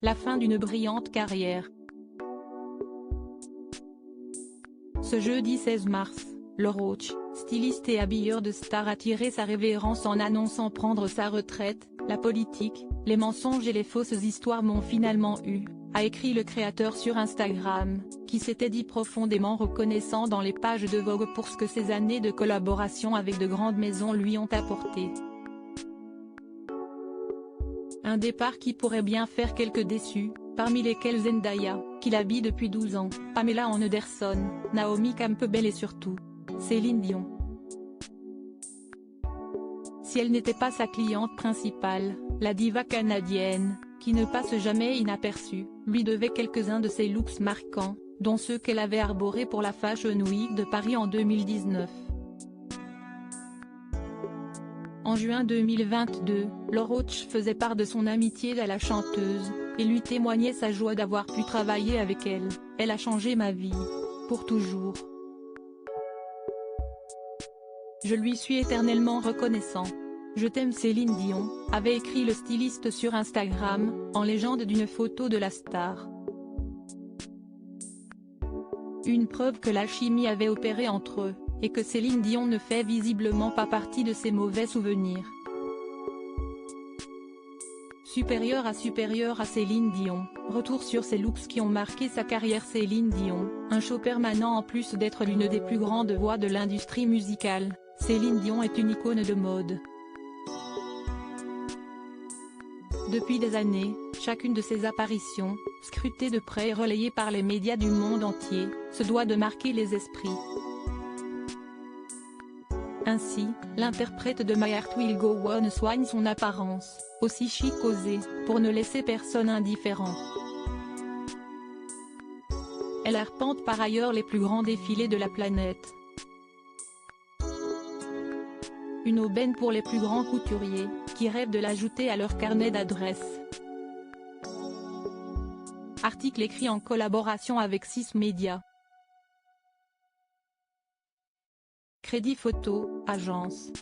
la fin d'une brillante carrière. Ce jeudi 16 mars, le Roach, styliste et habilleur de stars, a tiré sa révérence en annonçant prendre sa retraite. La politique, les mensonges et les fausses histoires m'ont finalement eu, a écrit le créateur sur Instagram, qui s'était dit profondément reconnaissant dans les pages de Vogue pour ce que ces années de collaboration avec de grandes maisons lui ont apporté. Un départ qui pourrait bien faire quelques déçus, parmi lesquels Zendaya, qu'il habille depuis 12 ans, Pamela Anderson, Naomi Campbell et surtout, Céline Dion. Si elle n'était pas sa cliente principale, la diva canadienne, qui ne passe jamais inaperçue, lui devait quelques-uns de ses looks marquants, dont ceux qu'elle avait arborés pour la Fashion Week de Paris en 2019. En juin 2022, le Roach faisait part de son amitié à la chanteuse, et lui témoignait sa joie d'avoir pu travailler avec elle. Elle a changé ma vie. Pour toujours. Je lui suis éternellement reconnaissant. Je t'aime Céline Dion, avait écrit le styliste sur Instagram, en légende d'une photo de la star. Une preuve que l'alchimie avait opéré entre eux, et que Céline Dion ne fait visiblement pas partie de ses mauvais souvenirs. Supérieure à Céline Dion, retour sur ses looks qui ont marqué sa carrière. Céline Dion, un show permanent en plus d'être l'une des plus grandes voix de l'industrie musicale, Céline Dion est une icône de mode. Depuis des années, chacune de ses apparitions, scrutée de près et relayée par les médias du monde entier, se doit de marquer les esprits. Ainsi, l'interprète de My Heart Will Go On soigne son apparence, aussi chic qu'osée, pour ne laisser personne indifférent. Elle arpente par ailleurs les plus grands défilés de la planète. Une aubaine pour les plus grands couturiers, qui rêvent de l'ajouter à leur carnet d'adresses. Article écrit en collaboration avec 6 médias. Crédit photo, agence.